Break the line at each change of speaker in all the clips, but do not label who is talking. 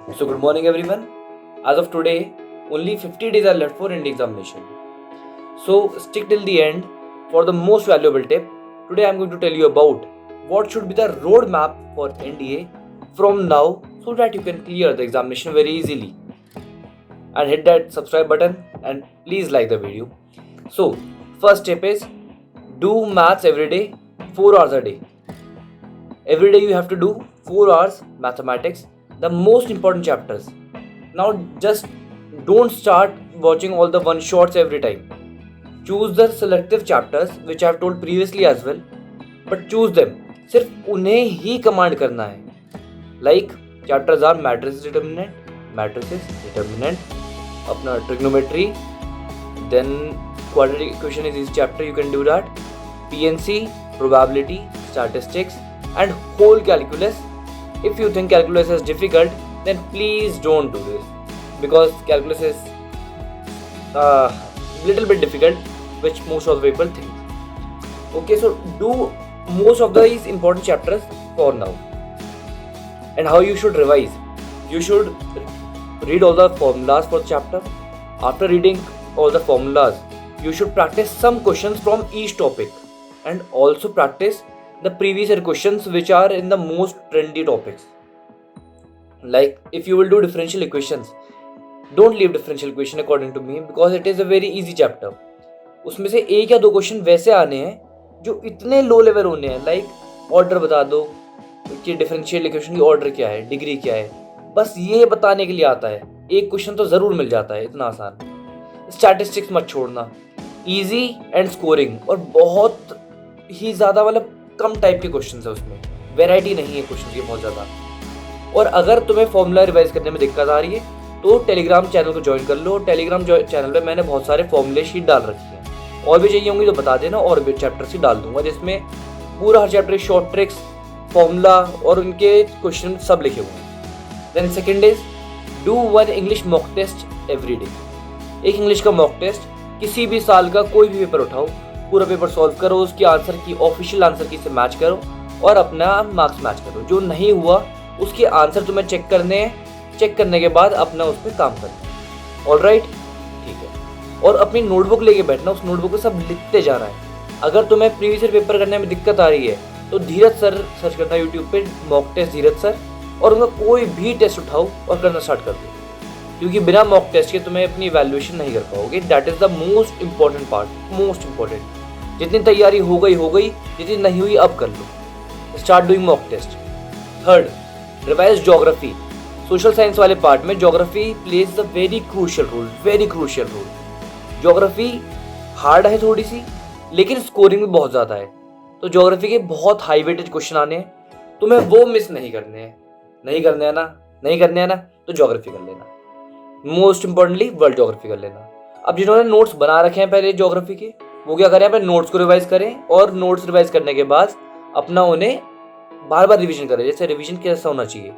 So good morning everyone. As of today, only 50 days are left for India examination. So stick till the end for the most valuable tip. Today I am going to tell you about what should be the roadmap for NDA from now so that you can clear the examination very easily. And hit that subscribe button and please like the video. So first tip is do maths every day, 4 hours a day. Every day you have to do 4 hours mathematics, the most important chapters. Now just don't start watching all the one shots every time. Choose the selective chapters which I have told previously as well, but choose them. सिर्फ उन्हें ही command करना है. Like chapters are matrices determinant, अपना trigonometry, then quadratic equation is each chapter you can do that. PNC, probability, statistics, and whole calculus. If you think calculus is difficult, then please don't do this because calculus is little bit difficult, which most of the people think. Okay, so do most of these important chapters for now. And how you should revise? You should read all the formulas for the chapter. After reading all the formulas, you should practice some questions from each topic and also practice the previous year questions which are in the most trendy topics. Like if you will do differential equations, don't leave differential equation according to me because it is a very easy chapter. उसमें से एक या दो question वैसे आने हैं जो इतने लो लेवल होने हैं. लाइक ऑर्डर बता दो कि डिफरेंशियल इक्वेशन की ऑर्डर क्या है, डिग्री क्या है, बस ये बताने के लिए आता है. एक क्वेश्चन तो ज़रूर मिल जाता है, इतना आसान. स्टैटिस्टिक्स मत छोड़ना, इजी एंड स्कोरिंग, और बहुत ही ज़्यादा मतलब कम टाइप के क्वेश्चन है उसमें, वैरायटी नहीं है क्वेश्चन की बहुत ज़्यादा. और अगर तुम्हें फॉर्मूला रिवाइज करने में दिक्कत आ रही है तो टेलीग्राम चैनल को ज्वाइन कर लो. टेलीग्राम चैनल पे मैंने बहुत सारे फॉर्मूले शीट डाल रखी हैं. और भी चाहिए होंगी तो बता देना, और भी चैप्टर से डाल दूंगा जिसमें पूरा हर चैप्टर शॉर्ट ट्रिक्स, फॉर्मूला और उनके क्वेश्चन सब लिखे हुए हैं. Then second is do one English mock test every day. एक इंग्लिश का मॉक टेस्ट, किसी भी साल का कोई भी पेपर उठाओ, पूरा पेपर सॉल्व करो, उसकी आंसर की ऑफिशियल आंसर की से मैच करो और अपना मार्क्स मैच करो. जो नहीं हुआ उसके आंसर तुम्हें चेक करने हैं. चेक करने के बाद अपना उस पर काम करना. ऑलराइट, ठीक है. और अपनी नोटबुक लेके बैठना, उस नोटबुक पे सब लिखते जाना है. अगर तुम्हें प्रीवियस ईयर पेपर करने में दिक्कत आ रही है तो धीरज सर सर्च करना यूट्यूब पे, मॉक टेस्ट धीरज सर, और उनका कोई भी टेस्ट उठाओ और करना स्टार्ट कर दो. क्योंकि बिना मॉक टेस्ट के तुम्हें अपनी इवैल्यूएशन नहीं कर पाओगे. That is the most important part, most important. जितनी तैयारी हो गई, जितनी नहीं हुई अब कर लो. Start doing mock test. Third, revise geography. Social science वाले पार्ट में geography plays the very crucial role. Geography hard है थोड़ी सी, लेकिन स्कोरिंग भी बहुत ज़्यादा है. तो ज्योग्राफी के बहुत हाई वेटेज क्वेश्चन आने हैं, तुम्हें वो मिस नहीं करने हैं. नहीं करने हैं ना तो ज्योग्राफी कर लेना. मोस्ट इंपॉर्टेंटली वर्ल्ड ज्योग्राफी कर लेना. अब जिन्होंने नोट्स बना रखे हैं पहले ज्योग्राफी के, वो क्या करें, अपने नोट्स को रिवाइज करें, और नोट्स रिवाइज करने के बाद अपना उन्हें बार बार रिवीजन करें. जैसे रिवीजन कैसा होना चाहिए,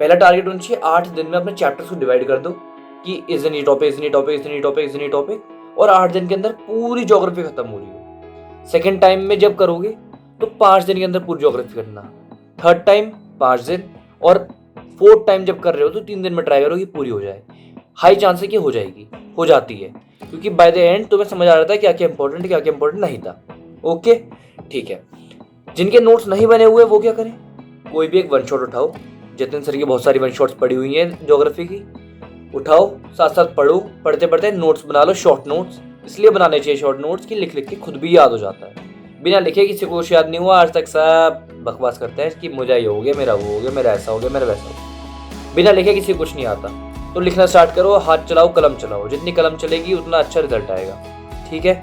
पहला टारगेट होना चाहिए 8 दिन में अपने चैप्टर्स को डिवाइड कर दो कि इतनी टॉपिक, और 8 दिन के अंदर पूरी ज्योग्राफी खत्म हो रही हो. सेकेंड टाइम में जब करोगे तो 5 दिन के अंदर पूरी ज्योग्राफी करना. थर्ड टाइम 5 दिन, और फोर्थ टाइम जब कर रहे हो तो 3 दिन में ट्राई करो कि पूरी हो जाए. हाई चांस है कि हो जाती है, क्योंकि बाय द एंड तुम्हें समझ आ रहा था क्या क्या इंपॉर्टेंट नहीं था. ओके, ठीक है. जिनके नोट्स नहीं बने हुए वो क्या करें, कोई भी एक वन शॉट उठाओ. जतिन सर की बहुत सारी वन शॉट्स पड़ी हुई हैं ज्योग्राफी की, उठाओ, साथ साथ पढ़ो. पढ़ते पढ़ते नोट्स बना लो, शॉर्ट नोट्स. इसलिए बनाने चाहिए शॉर्ट नोट्स कि लिख के खुद भी याद हो जाता है. बिना लिखे किसी को कुछ याद नहीं हुआ आज तक, सब बकवास करते हैं कि मुझे ये हो गया, मेरा वो हो गया, मेरा ऐसा हो गया, मेरा वैसा हो गया. बिना लिखे किसी को कुछ नहीं आता. तो लिखना स्टार्ट करो, हाथ चलाओ, कलम चलाओ. जितनी कलम चलेगी उतना अच्छा रिजल्ट आएगा. ठीक है.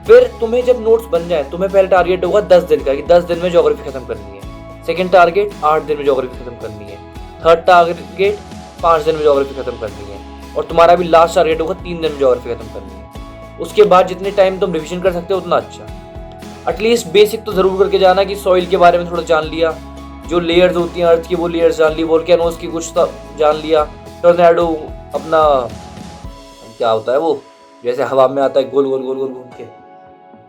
फिर तुम्हें जब नोट्स बन जाए, तुम्हें पहले टारगेट होगा 10 दिन का कि 10 दिन में ज्योग्राफी खत्म करनी है. सेकेंड टारगेट 8 दिन में ज्योग्राफी खत्म करनी है. थर्ड टारगेट 5 दिन में ज्योग्राफी खत्म करनी है. और तुम्हारा भी लास्ट टारगेट होगा 3 दिन में ज्योग्राफी खत्म करनी है. उसके बाद जितने टाइम तुम रिवीजन कर सकते हो उतना अच्छा. एटलीस्ट बेसिक तो ज़रूर करके जाना कि सॉइल के बारे में थोड़ा जान लिया, जो लेयर्स होती हैं अर्थ की वो लेयर्स जान ली, वोल्केनोस की कुछ जान लिया, टोर्नेडो अपना क्या होता है वो, जैसे हवा में आता है गोल गोल गोल गोल घूम के,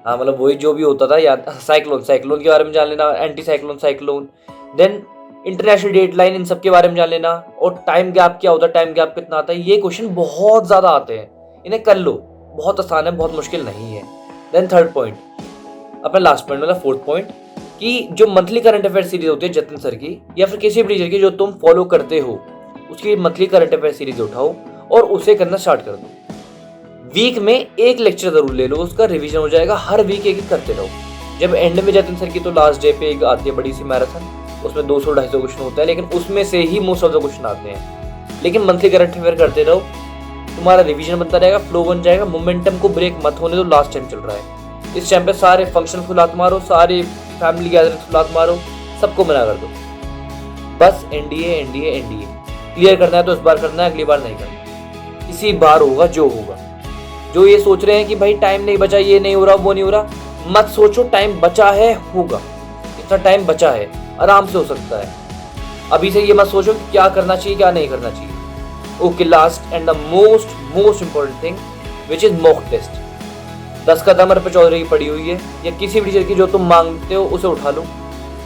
हाँ मतलब वही जो भी होता था याद. साइक्लोन के बारे में जान लेना, anti cyclone. Then international deadline, इन सब के बारे में जान लेना, और टाइम गैप क्या होता है, टाइम गैप कितना आता है, ये क्वेश्चन बहुत ज़्यादा आते हैं, इन्हें कर लो, बहुत आसान है, बहुत मुश्किल नहीं है। देन थर्ड पॉइंट, अपना लास्ट पॉइंट मतलब फोर्थ पॉइंट, कि जो मंथली करंट अफेयर सीरीज होती है जतिन सर की या फिर किसी भी टीचर की जो तुम फॉलो करते हो, उसकी मंथली करंट अफेयर सीरीज उठाओ और उसे करना स्टार्ट कर दो। वीक में एक लेक्चर जरूर ले लो, उसका रिवीजन हो जाएगा, हर वीक एक एक करते रहो। जब एंड में जतिन सर की तो लास्ट डे पे एक आती है बड़ी सी मैराथन, उसमें 200-250 क्वेश्चन होता है, लेकिन उसमें से ही मोस्ट ऑफ द क्वेश्चन आते हैं। लेकिन मंथली करंट अफेयर करते रहो, तुम्हारा रिवीजन बनता रहेगा, फ्लो बन जाएगा, मोमेंटम को ब्रेक मत होने दो, लास्ट टाइम चल रहा है। इस टाइम पे सारे फंक्शन फुलात मारो, सारे फैमिली गैदरिंग फुलात मारो, सबको मना कर दो। बस एनडीए एनडीए एनडीए क्लियर करना है तो इस बार करना है, अगली बार नहीं करना। इसी बार होगा जो होगा। जो ये सोच रहे हैं कि भाई टाइम नहीं बचा, ये नहीं हो रहा, वो नहीं हो रहा, मत सोचो, टाइम बचा है, होगा। इतना टाइम बचा है, आराम से हो सकता है। अभी से ये मत सोचो कि क्या करना चाहिए क्या नहीं करना चाहिए। Okay, last and the most important thing which is mock test. 10 कदम पर चौधरी की पड़ी हुई है, या किसी भी टीचर की जो तुम मांगते हो उसे उठा लो,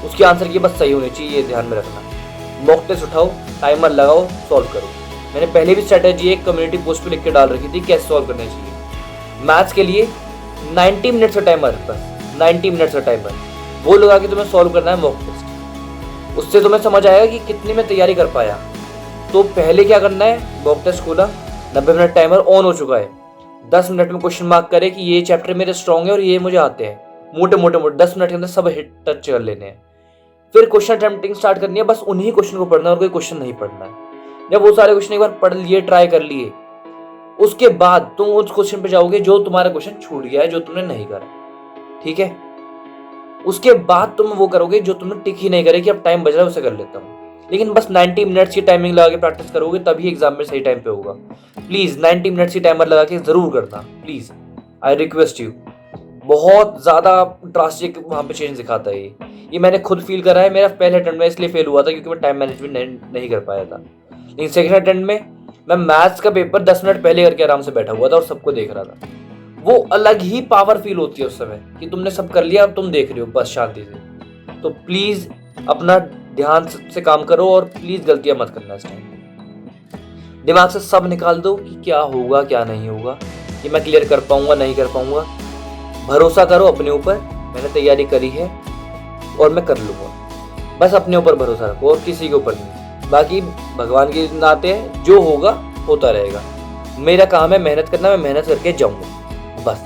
उसकी आंसर की बस सही होनी चाहिए, ये ध्यान में रखना। मॉक टेस्ट उठाओ, टाइमर लगाओ, सॉल्व करो। मैंने पहले भी स्ट्रेटेजी एक कम्युनिटी पोस्ट पे लिख के डाल रखी थी कैसे सॉल्व करना चाहिए। मैथ्स के लिए 90 मिनट्स का टाइमर, बस 90 मिनट्स का टाइमर वो लगा के तुम्हें सॉल्व करना है मॉक टेस्ट। उससे तुम्हें समझ आएगा कि कितनी मैं तैयारी कर पाया। तो पहले क्या करना है, मॉक टेस्ट खोला, 90 मिनट टाइमर ऑन हो चुका है, 10 मिनट में क्वेश्चन मार्क करे कि ये चैप्टर मेरे स्ट्रॉन्ग है और ये मुझे आते हैं, मोटे मोटे 10 मिनट के अंदर सब हिट टच कर लेने हैं। फिर क्वेश्चन अटेम्प्टिंग स्टार्ट करनी है, बस उन्हीं क्वेश्चन को पढ़ना है और कोई क्वेश्चन नहीं पढ़ना है। जब वो सारे क्वेश्चन एक बार पढ़ लिए, ट्राई कर लिए, उसके बाद तुम उस क्वेश्चन पे जाओगे जो तुम्हारा क्वेश्चन छूट गया है, जो तुमने नहीं करा, ठीक है। उसके बाद तुम वो करोगे जो तुमने टिक ही नहीं करे कि अब टाइम बच रहा है उसे कर लेता हूँ। लेकिन बस 90 मिनट्स की टाइमिंग लगा के प्रैक्टिस करोगे तभी एग्जाम में सही टाइम पे होगा। प्लीज 90 मिनट्स की टाइमर लगा के जरूर करना, प्लीज, आई रिक्वेस्ट यू। बहुत ज्यादा ड्रास्टिक वहां पे चेंज दिखाता है ये मैंने खुद फील करा है। मेरा पहले अटेम्प्ट में इसलिए फेल हुआ था क्योंकि मैं टाइम मैनेजमेंट नहीं कर पाया था। लेकिन सेकंड अटेम्प्ट में मैं मैथ्स का पेपर 10 मिनट पहले करके आराम से बैठा हुआ था और सबको देख रहा था। वो अलग ही पावर फील होती है उस समय कि तुमने सब कर लिया, अब तुम देख रहे हो बस शांति से। तो प्लीज अपना ध्यान से काम करो और प्लीज गलतियां मत करना इस टाइम। दिमाग से सब निकाल दो कि क्या होगा क्या नहीं होगा, कि मैं क्लियर कर पाऊंगा नहीं कर पाऊंगा। भरोसा करो अपने ऊपर, मैंने तैयारी करी है और मैं कर लूंगा। बस अपने ऊपर भरोसा रखो और किसी के ऊपर नहीं। बाकी भगवान के नाते है, जो होगा होता रहेगा। मेरा काम है मेहनत करना, मैं मेहनत करके जाऊंगा बस।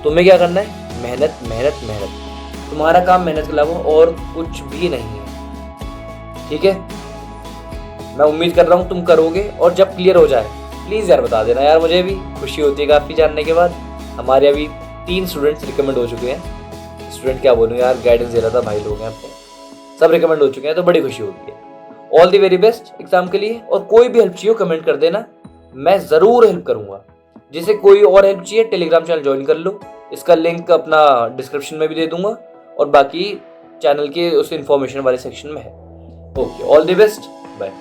तुम्हें क्या करना है, मेहनत मेहनत मेहनत। तुम्हारा काम मेहनत के अलावा और कुछ भी नहीं है, ठीक है। मैं उम्मीद कर रहा हूँ तुम करोगे और जब क्लियर हो जाए प्लीज़ यार बता देना यार, मुझे भी खुशी होती है काफ़ी जानने के बाद। हमारे अभी 3 स्टूडेंट्स रिकमेंड हो चुके हैं। स्टूडेंट क्या बोलूँ यार, गाइडेंस दे रहा था भाई लोग हैं अपने, सब रिकमेंड हो चुके हैं, तो बड़ी खुशी होती है। All the very best exam के लिए। और कोई भी हेल्प चाहिए कमेंट कर देना, मैं ज़रूर हेल्प करूँगा। जिसे कोई और हेल्प चाहिए टेलीग्राम चैनल ज्वाइन कर लो, इसका लिंक अपना डिस्क्रिप्शन में भी दे दूंगा और बाकी चैनल के उस इन्फॉर्मेशन वाले सेक्शन में है। Okay, all the best, bye.